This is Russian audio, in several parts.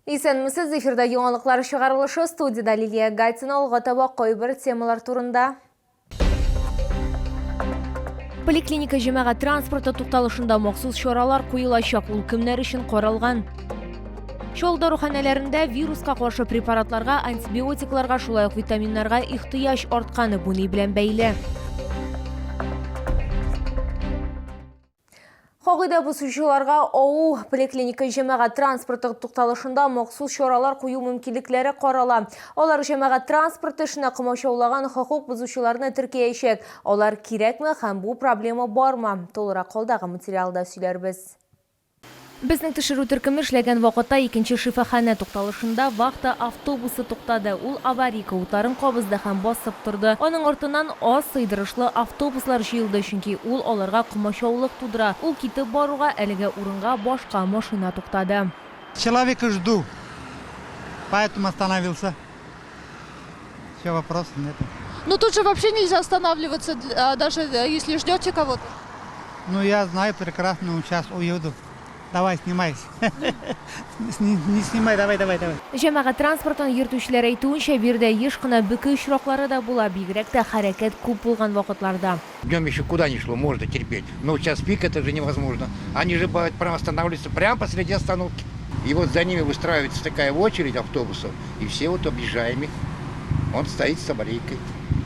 Исәнмесез, эфирда яңалыклар чыгарылышы, студияда Лилия Гатина, алга таба кайбер темалар турында. Поликлиника җәмәгать транспорты тукталышында махсус чаралар куелачак, ул кемнәр өчен каралган? Шул даруханәләрендә вируска каршы препаратларга, антибиотикларга, шулай ук витаминнарга ихтыяҗ артканы бу ни белән бәйле? Хагыйдә бусучыларга АУ поликлиника җәмәгать транспорты тукталышында махсус чаралар кую мөмкинлекләре карала. Алар җәмәгать транспорты эшенә комачаулаган хокук бузучыларны теркәячәк. Алар кирәкме һәм бу проблема бармы? Толырак калдагы материалда сөйләрбез. Безнең төшерү төркеме эшләгән вакытта икенче шифаханә тукталышында вахта автобусы туктады. Ул аварийка утарын кабызды һәм басып торды. Аның артыннан аз сыйдырышлы автобуслар җыелды, чөнки ул аларга комачаулык тудыра. Ул китеп баруга әлегә урынга башка машина туктады. Человека жду, поэтому остановился. Все, вопросов нет. Ну тут же вообще нельзя останавливаться, даже если ждете кого-то. Ну я знаю прекрасно, сейчас уеду. Давай, снимайся. Не снимай, давай. Җәмәгать транспортын йөртүчеләр әйтүенчә, бирдә еш кына бөке очраклары да була, бигрәк тә хәрәкәт күп булган вакытларда. Днем еще куда ни шло, можно терпеть. Но сейчас пик, это же невозможно. Они же бывают прямо останавливаются прямо посреди остановки. И вот за ними выстраивается такая очередь автобусов, и все вот объезжаем их. Он стоит с аварийкой.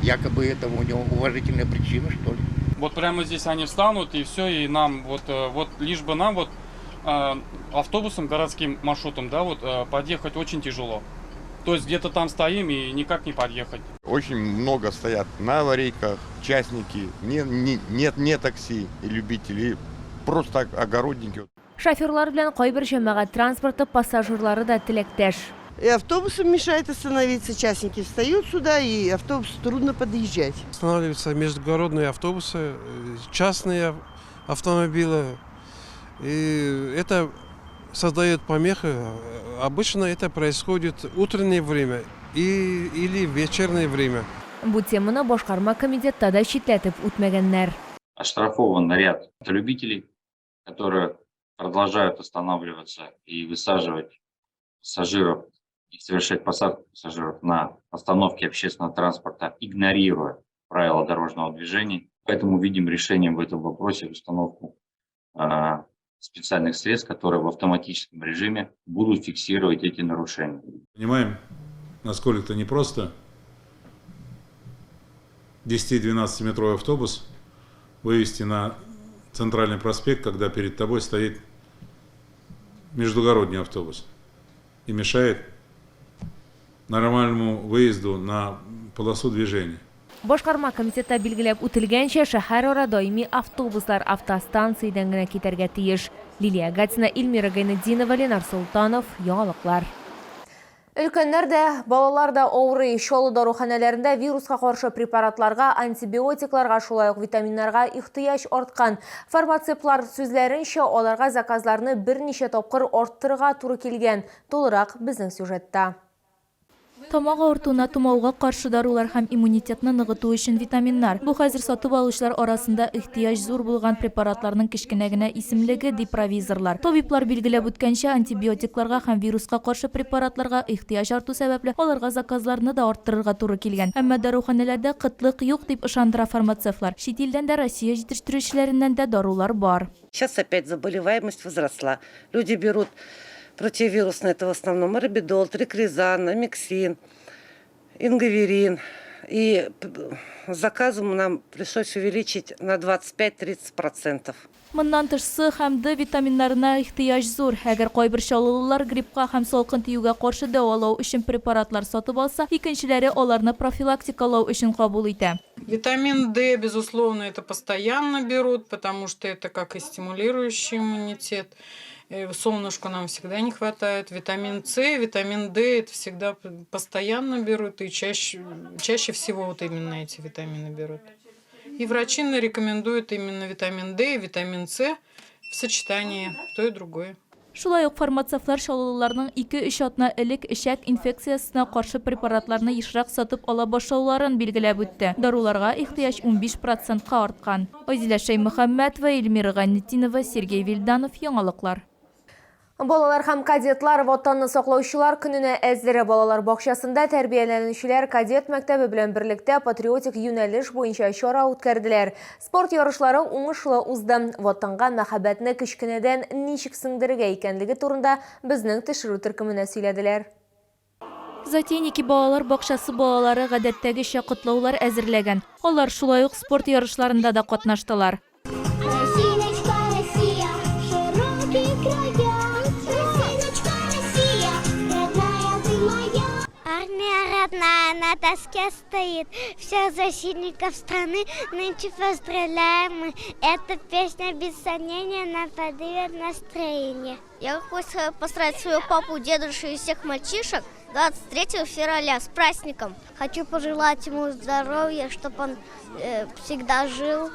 Якобы это у него уважительная причина, что ли. Вот прямо здесь они встанут, и все, и нам, вот лишь бы нам автобусом, городским маршрутом, да, подъехать очень тяжело. То есть где-то там стоим и никак не подъехать. Очень много стоят на аварийках, частники, не такси и любители, просто огородники. Шоферлар белән кайбер җәмәгать транспорты пассажирлары да теләктәш. И автобусам мешает остановиться, частники встают сюда, и автобусу трудно подъезжать. Останавливаются междугородные автобусы, частные автомобили. И это создает помехи. Обычно это происходит в утреннее время или в вечернее время. Бу теманы башкарма комитетта да читләтеп үтмәгәннәр. Оштрафован ряд любителей, которые продолжают останавливаться и высаживать пассажиров и совершать посадку пассажиров на остановке общественного транспорта, игнорируя правила дорожного движения. Поэтому видим решением в этом вопросе установку специальных средств, которые в автоматическом режиме будут фиксировать эти нарушения. Понимаем, насколько это непросто 10-12 метровый автобус вывести на центральный проспект, когда перед тобой стоит междугородний автобус и мешает нормальному выезду на полосу движения. Башкарма комитетта билгеләп үтелгәнчә, шәһәр ара даими автобуслар автостанциядан гына китәргә тиеш. Лилия Гатина, Эльмира Гайнетдинова, Ленар Султанов, яңалыклар. Өлкәннәр дә, балалар да авырый. Шолы даруханәләрендә вируска каршы препаратларга, антибиотикларга, шулай ук витаминнарга ихтыяҗ арткан. Фармацевтлар сүзләренчә, аларга заказларны берничә тапкыр арттырырга туры килгән. Толырак безнең сюжетта. Тамак авыртуына тумауга каршы дарулар һәм иммунитетны ныгыту өчен витаминнар. Бу хәзер сатып алучылар арасында ихтыяҗ зур булган препаратларның кечкенә генә исемлеге депровизорлар. Табиблар билгеләп үткәнчә, антибиотикларга һәм вируска каршы препаратларга ихтыяҗ арту сәбәпле аларга заказларны да арттырырга туры килгән. Әмма даруханәләрдә кытлык юк дип ышандыра фармацевтлар. Чит илдән дә, Россия җитештерүчеләреннән дә дарулар бар. Сейчас опять заболеваемость возросла. Люди берут противовирусные, это в основном арабидол, трикризан, амиксин, ингаверин. И заказом нам пришлось увеличить на 25-30%. Моннан тыш С һәм Д витаминнарына ихтыяҗ зур. Әгәр кайбер чаллылар гриппка һәм салкын тиюгә каршы дәвалау өчен препаратлар сатып алса, икенчеләре аларны профилактикалау өчен кабул итә. Витамин D, безусловно, это постоянно берут, потому что это как и стимулирующий иммунитет. Солнышку нам всегда не хватает. Витамин С, витамин D это всегда постоянно берут и чаще всего вот именно эти витамины берут. И врачи рекомендуют именно витамин D и витамин С в сочетании то и другое. Шулай ук фармацевтлар чаллыларның 2-3 атна элек эчәк инфекциясына каршы препаратларны ешрак сатып ала башлауларын билгеләп үтте. Даруларга ихтыяҗ 15%-ка арткан. Азилә Шәймөхәммәтова, Эльмира Гайнетдинова, Сергей Вильданов, яңалыклар. Балалар һәм кадетлар ватанны саклаучылар көненә әзер. Балалар бакчасында тәрбияләнүчеләр кадет мәктәбе белән берлектә патриотик юнәлеш буенча чара үткәрделәр. Спорт ярышлары уңышлы узды. Ватанга мәхәббәтне кечкенәдән ничек сеңдерергә икәнлеге турында безнең төшерү төркеменә сөйләделәр. Затейники балалар бакчасы балалары гадәттәгечә котлаулар әзерләгән. Алар шулай ук спорт ярышларында да катнаштылар. Армия родная на доске стоит. Всех защитников страны нынче поздравляем мы. Эта песня без сомнения нам подает настроение. Я хочу поздравить своего папу, дедушку и всех мальчишек 23 февраля с праздником. Хочу пожелать ему здоровья, чтобы он всегда жил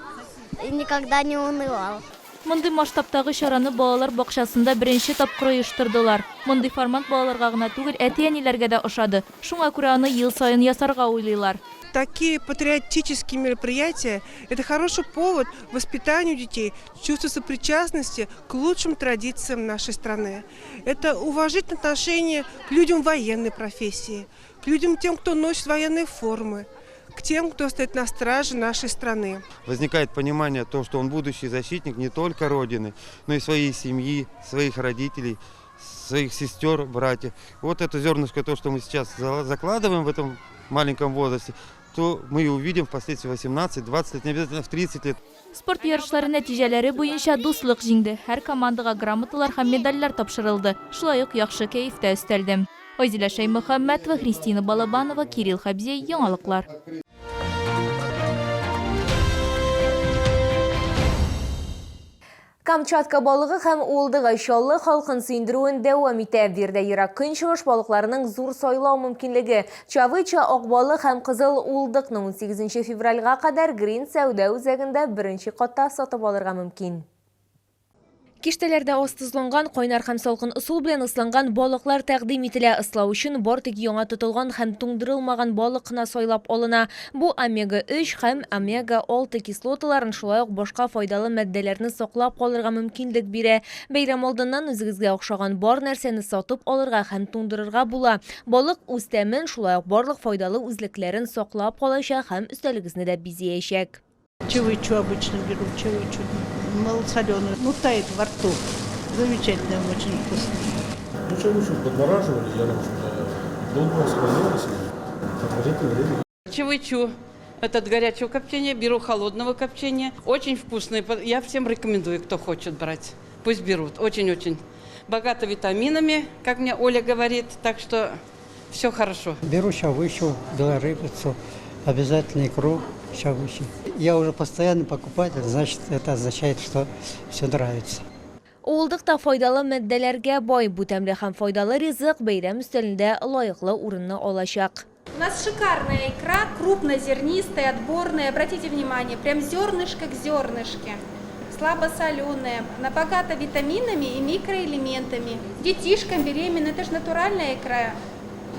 и никогда не унывал. Мондый масштабтагы чараны балалар бакчасында беренче тапкыр оештырдылар. Мондый формат балаларга гына түгел, әти-әниләргә дә ошады. Шуңа күрә аны ел сайын ясарга уйлыйлар. Такие патриотические мероприятия – это хороший повод воспитанию детей, чувство сопричастности к лучшим традициям нашей страны. Это уважительное отношение к людям военной профессии, к людям тем, кто носит военные формы, к тем, кто стоит на страже нашей страны. Возникает понимание того, что он будущий защитник не только Родины, но и своей семьи, своих родителей, своих сестер, братьев. Вот это зернышко, то, что мы сейчас закладываем в этом маленьком возрасте, то мы и увидим впоследствии 18, 20 лет, не обязательно в 30 лет. Спорт ярышлары нәтиҗәләре буенча дуслык җиңде. Һәр командага грамоталар һәм медальләр тапшырылды. Шулай ук яхшы кәефтә өстәлде. Айзилә Шаймөхәммәтова, Христина Балабанова, Кирилл Хабзей, яңалыклар. Камчатка балыгы һәм улдыгы чаллы халкын сөендерүен дәвам итә. Бирдә ерак көнчыгыш балыкларының зур сайлау мөмкинлеге. Чавыча, акбалы һәм кызыл улдыкны 18 февральгә кадәр Грин сәүдә үзәгендә беренче катта сатып алырга мөмкин. Киштәләрдә астызланган, кайнар һәм салкын ысул белән ысланган балыклар тәкъдим ителә. Ыслау өчен бортик яңа тотылган һәм туңдырылмаган балыкны сайлап алына. Бу омега-3 һәм омега-6 кислоталарын, шулай ук башка файдалы матдәләрне саклап калырга мөмкинлек бирә. Бәйрәм алдыннан үзегезгә охшаган бар нәрсәне сатып алырга һәм туңдырырга була. Балык үз тәмен, шулай ук барлык файдалы үзлекләрен саклап калачак һәм өстәлегезне дә бизәячәк. Чавычу обычно беру, чавычу малосоленую. Ну, тает во рту. Замечательно, очень вкусно. Ну, чавычу подмораживали, я долго сохранялась. Чавычу от горячего копчения, беру холодного копчения. Очень вкусный. Я всем рекомендую, кто хочет брать. Пусть берут. Очень-очень. Богато витаминами, как мне Оля говорит. Так что все хорошо. Беру чавычу, белорыбицу, обязательно икру. Я уже постоянный покупатель, значит, это означает, что все нравится. Улдыкта файдалы матдәләргә бай, бу тәмле һәм файдалы ризык бәйрәм өстәлендә лаеклы урынны алачак. У нас шикарная икра, крупнозернистая, отборная. Обратите внимание, прям зернышко к зернышке. Слабосоленая, она богата витаминами и микроэлементами. Детишкам, беременным, это же натуральная икра,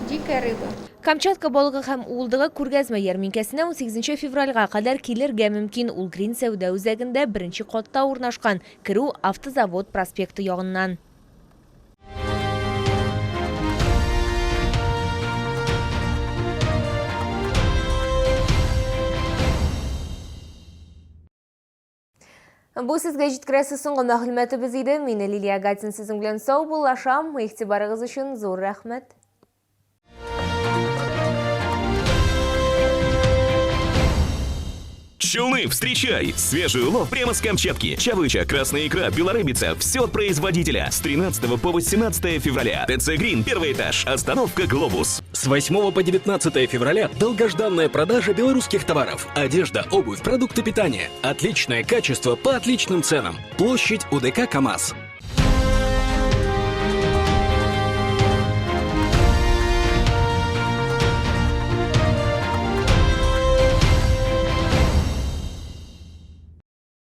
дикая рыба. Камчатка балыгы һәм улдыгы күргәзмә ярминкәсенә 18 февральгә кадәр килергә мөмкин. Ул Грин сәүдә үзәгендә беренче катта урнашкан. Керү автозавод проспекты ягыннан. Бу сезгә җиткерәсе соңгы мәгълүматыбыз иде. Мин Лилия Гатин сезнең белән сау булашам. Игътибарыгыз өчен зур рәхмәт. Челны, встречай! Свежий улов прямо с Камчатки. Чавыча, красная икра, белорыбица. Все от производителя. С 13 по 18 февраля. ТЦ Грин, первый этаж. Остановка Глобус. С 8 по 19 февраля долгожданная продажа белорусских товаров. Одежда, обувь, продукты питания. Отличное качество по отличным ценам. Площадь УДК КамАЗ.